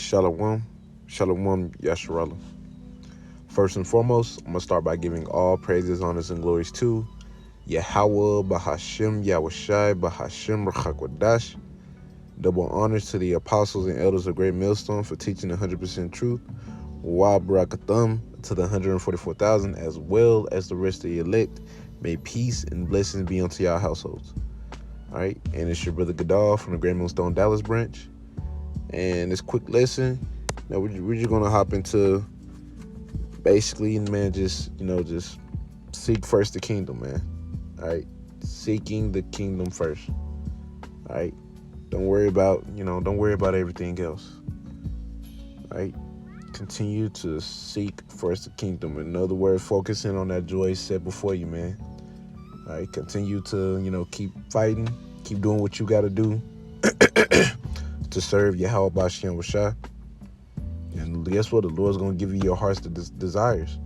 Shalom, Shalom, Yasharallah. First and foremost, I'm going to start by giving all praises, honors, and glories to Yahweh, Bahashem, Yahushai, Bahashem, Rachakwadash. Double honors to the apostles and elders of Great Millstone for teaching 100% truth. Wa Barakathum to the 144,000, as well as the rest of the elect. May peace and blessings be unto your households. All right, and it's your brother Gadal from the Great Millstone Dallas branch. And this quick lesson, we're just gonna hop into basically, man, just seek first the kingdom, man. All right, seeking the kingdom first. All right, don't worry about everything else. All right, continue to seek first the kingdom. In other words, focusing on that joy set before you, man. All right, continue to keep fighting, keep doing what you got to do to serve Yahweh Bashem Rashah. And guess what? The Lord's going to give you your heart's desires.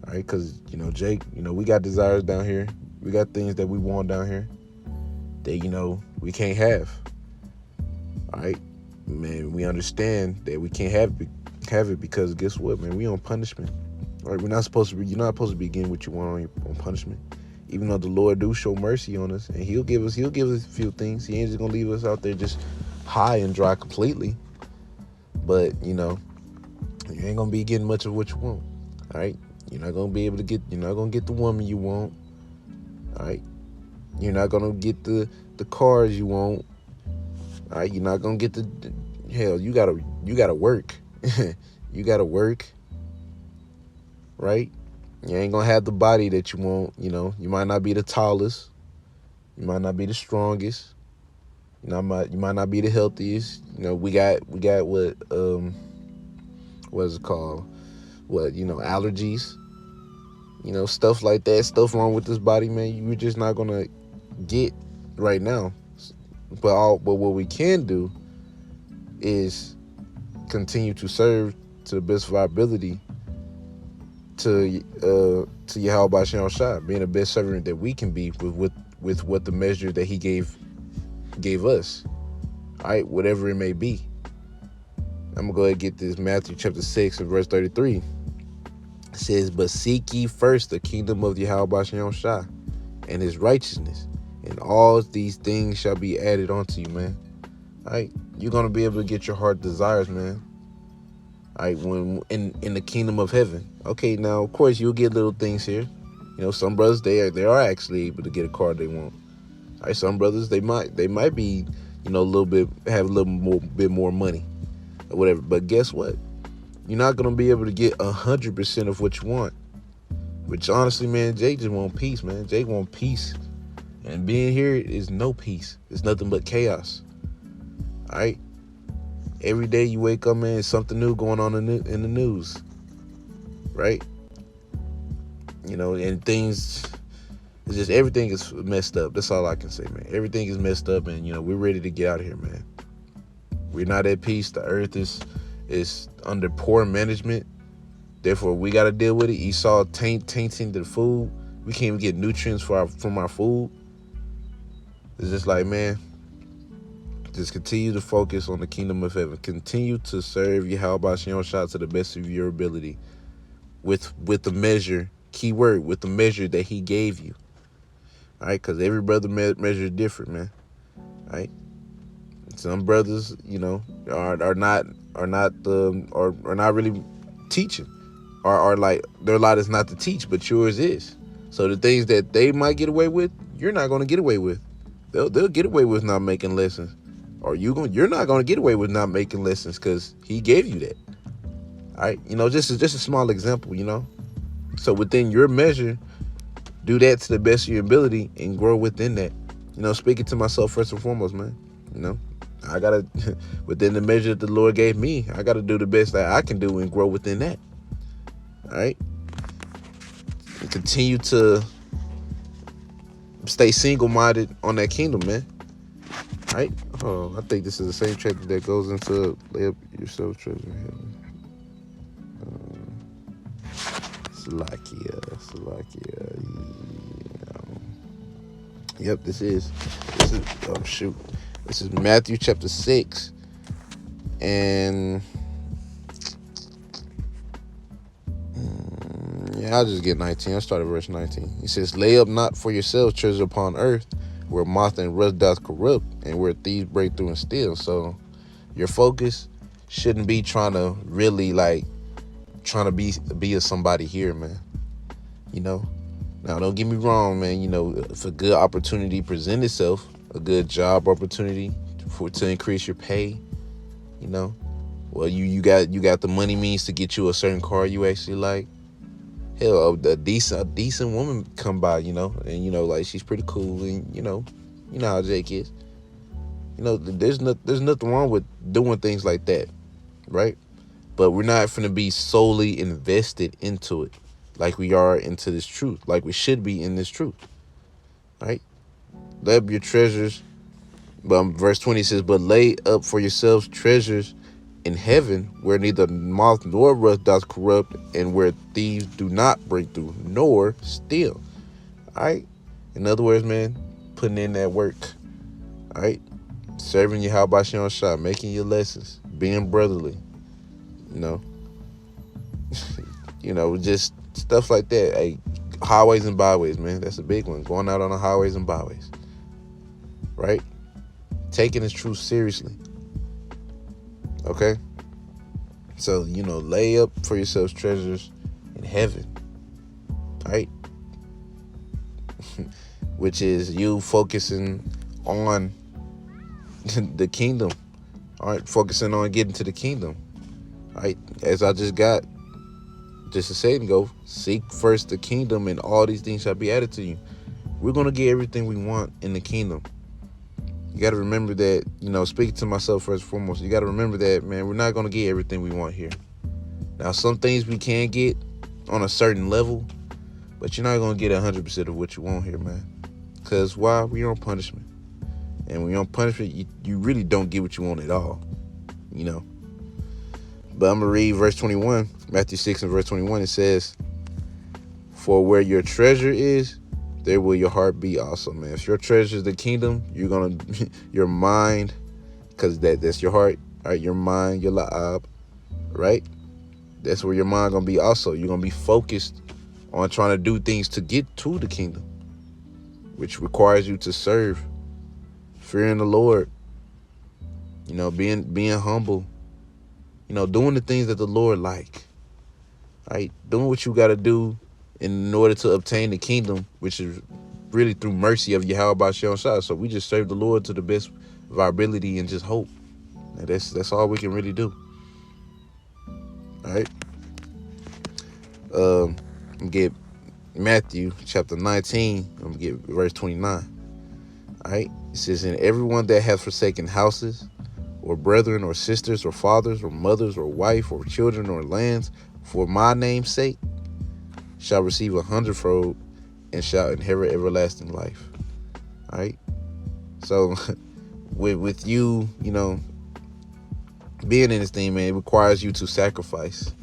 All right? Because, Jake, we got desires down here. We got things that we want down here that, we can't have. All right? Man, we understand that we can't have it because guess what, man? We on punishment. All right? You're not supposed to be getting what you want on punishment. Even though the Lord do show mercy on us, and he'll give us a few things. He ain't just going to leave us out there just high and dry completely. But, you ain't going to be getting much of what you want. All right? You're not going to get the woman you want. All right? You're not going to get the cars you want. All right? You're not going to get hell, you got to work. You got to work. Right? You ain't going to have the body that you want. You might not be the tallest. You might not be the strongest. You might not be the healthiest. We got what is it called? Allergies. Stuff like that. Stuff wrong with this body, man. You're just not gonna get right now. But what we can do is continue to serve to the best of our ability to Yahweh Bashem Shah, being the best servant that we can be with what the measure that he gave us. All right, whatever it may be. I'm gonna go ahead and get this. Matthew chapter 6 and verse 33. It says, "But seek ye first the kingdom of Yahweh Bashem Shah and his righteousness, and all these things shall be added unto you," man. All right, you're gonna be able to get your heart desires, man. All right, when in the kingdom of heaven. Okay, now of course you'll get little things here. Some brothers they are actually able to get a car they want. All right, some brothers they might be a little bit more money or whatever. But guess what? You're not gonna be able to get 100% of what you want. Which honestly, man, Jake just want peace, man. Jake want peace, and being here is no peace. It's nothing but chaos. All right. Every day you wake up, man, something new going on in the news, right? And things. It's just everything is messed up. That's all I can say, man. Everything is messed up, and we're ready to get out of here, man. We're not at peace. The earth is under poor management. Therefore, we got to deal with it. Esau tainting the food. We can't even get nutrients from our food. It's just like, man, just continue to focus on the kingdom of heaven. Continue to serve Yahweh Bashem Shah to the best of your ability, with the measure. Keyword, with the measure that he gave you. All right, because every brother measure is different, man. All right, some brothers, are not really teaching, are like their lot is not to teach, but yours is. So the things that they might get away with, you're not going to get away with. They'll get away with not making lessons, or you're not going to get away with not making lessons because he gave you that. All right, just a small example, So within your measure, do that to the best of your ability and grow within that. Speaking to myself first and foremost, man. I gotta within the measure that the Lord gave me, I gotta do the best that I can do and grow within that. All right. And continue to stay single-minded on that kingdom, man. All right. Oh, I think this is the same chapter that goes into lay up yourself treasure in heaven. Salakia. Yep, this is oh shoot. This is Matthew chapter 6 and Yeah, I'll just get 19. I started verse 19. He says, lay up not for yourselves treasure upon earth, where moth and rust doth corrupt, and where thieves break through and steal. So your focus shouldn't be trying to really trying to be a somebody here, man. You know? Now, don't get me wrong, man. You know, if a good opportunity presents itself, a good job opportunity to increase your pay, you know, well, you got the money means to get you a certain car you actually like. Hell, a decent woman come by, you know, and like she's pretty cool, and you know how Jake is. You know, there's nothing wrong with doing things like that, right? But we're not finna be solely invested into it like we are into this truth, like we should be in this truth, right? Lay up your treasures. But verse 20 says, but lay up for yourselves treasures in heaven, where neither moth nor rust doth corrupt, and where thieves do not break through nor steal. All right? In other words, man, putting in that work. All right? Serving you how about your own shop, making your lessons, being brotherly, you know. Just stuff like that. Hey, highways and byways, man. That's a big one. Going out on the highways and byways. Right? Taking this truth seriously. Okay? So, lay up for yourselves treasures in heaven. Right? Which is you focusing on the kingdom. All right? Focusing on getting to the kingdom. All right? As I just a second ago, seek first the kingdom, and all these things shall be added to you. We're going to get everything we want in the kingdom. You got to remember that, speaking to myself first and foremost, you got to remember that, man, we're not going to get everything we want here. Now, some things we can get on a certain level, but you're not going to get 100% of what you want here, man. Because why? We're on punishment. And when you're on punishment, you really don't get what you want at all, But I'm going to read verse 21, Matthew 6 and verse 21. It says, for where your treasure is, there will your heart be also, man. If your treasure is the kingdom, you're going to, your mind, because that's your heart, right? Your mind, your la'ab, right? That's where your mind going to be also. You're going to be focused on trying to do things to get to the kingdom, which requires you to serve, fearing the Lord, being humble, doing the things that the Lord like, right? Doing what you got to do in order to obtain the kingdom, which is really through mercy of Yahweh B'Shem Shah. So we just serve the Lord to the best of our ability and just hope. And that's all we can really do. All right. Get Matthew chapter 19. I'm gonna get verse 29. All right. It says, and everyone that hath forsaken houses, or brethren, or sisters, or fathers, or mothers, or wife, or children, or lands, for my name's sake, shall receive 100-fold and shall inherit everlasting life. All right. So with you, being in this thing, man, it requires you to sacrifice.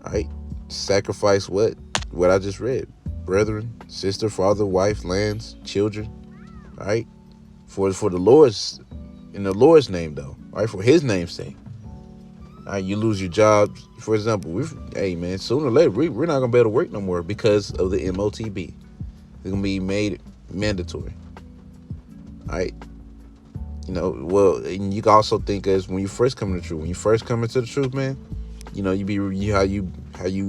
All right. Sacrifice what? What I just read. Brethren, sister, father, wife, lands, children. All right. For the Lord's, in the Lord's name, though. All right. For his name's sake. All right, you lose your job, for example. Hey, man, sooner or later, we're not going to be able to work no more because of the MOTB. It's going to be made mandatory. All right. Well, and you can also think as when you first come to the truth. When you first come into the truth, man, how you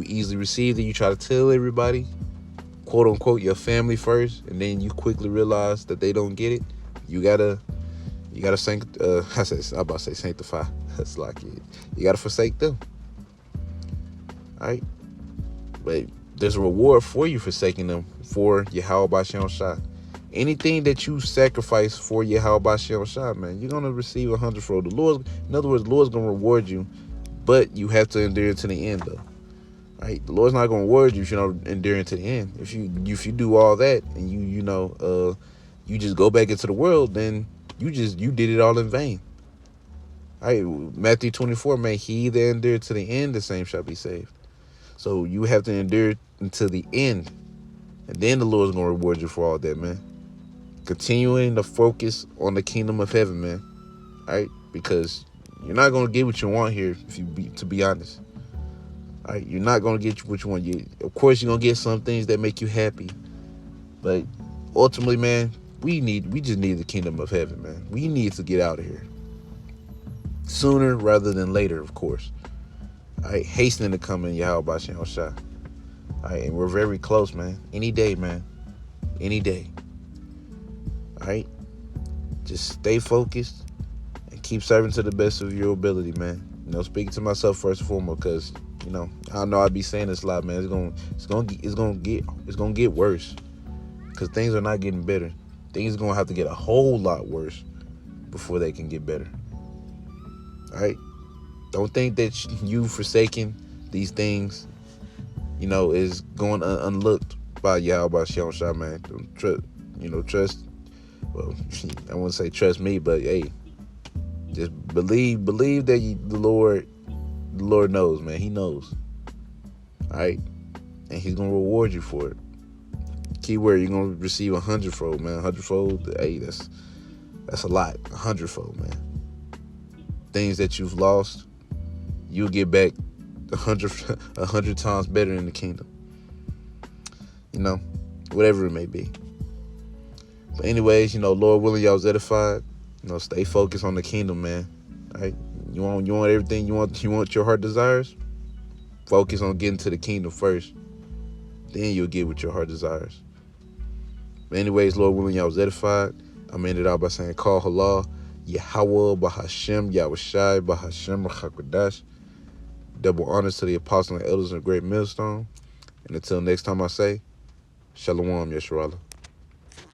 easily receive it. You try to tell everybody, quote unquote, your family first, and then you quickly realize that they don't get it. You gotta sanctify. That's like it. You gotta forsake them. All right, but there's a reward for you forsaking them for Yahweh B'Shem Shah. Anything that you sacrifice for Yahweh B'Shem Shah, man, you're gonna receive 100-fold. The Lord, in other words, the Lord's gonna reward you, but you have to endure to the end, though. All right, the Lord's not gonna reward you if you don't endure to the end. If you do all that and you just go back into the world, then you did it all in vain. All right, Matthew 24, man, he that endured to the end, the same shall be saved. So you have to endure until the end, and then the Lord's gonna reward you for all that, man. Continuing to focus on the kingdom of heaven, man. All right, because you're not gonna get what you want here, to be honest. All right, you're not gonna get what you want. Of course, you're gonna get some things that make you happy, but ultimately, man, we just need the kingdom of heaven, man. We need to get out of here sooner rather than later, of course. All right, hastening to come in Yahweh Shem Shai. All right, and we're very close, man. Any day, man. Any day. All right, just stay focused and keep serving to the best of your ability, man. Speaking to myself first and foremost, because I know I be saying this a lot, man. It's gonna get worse, because things are not getting better. Things are gonna have to get a whole lot worse before they can get better. All right, don't think that you forsaking these things, is going unlooked by Yahweh Shem Shai, man. Trust. Well, I wouldn't say trust me, but hey, just believe that the Lord knows, man. He knows. All right, and He's gonna reward you for it. Keyword: you're gonna receive 100-fold, man. 100-fold. Hey, that's a lot. 100-fold, man. Things that you've lost, you'll get back 100 times better in the kingdom. Whatever it may be. But anyways, Lord willing, y'all was edified. Stay focused on the kingdom, man. All right, you want everything you want your heart desires. Focus on getting to the kingdom first. Then you'll get what your heart desires. But anyways, Lord willing, y'all was edified. I'm ended out by saying, call halal, Yahweh, Bahashem, Yahushai, Bahashem, Rachakwadash. Double honors to the apostles and elders in the great millstone. And until next time I say, Shalom, Yeshua.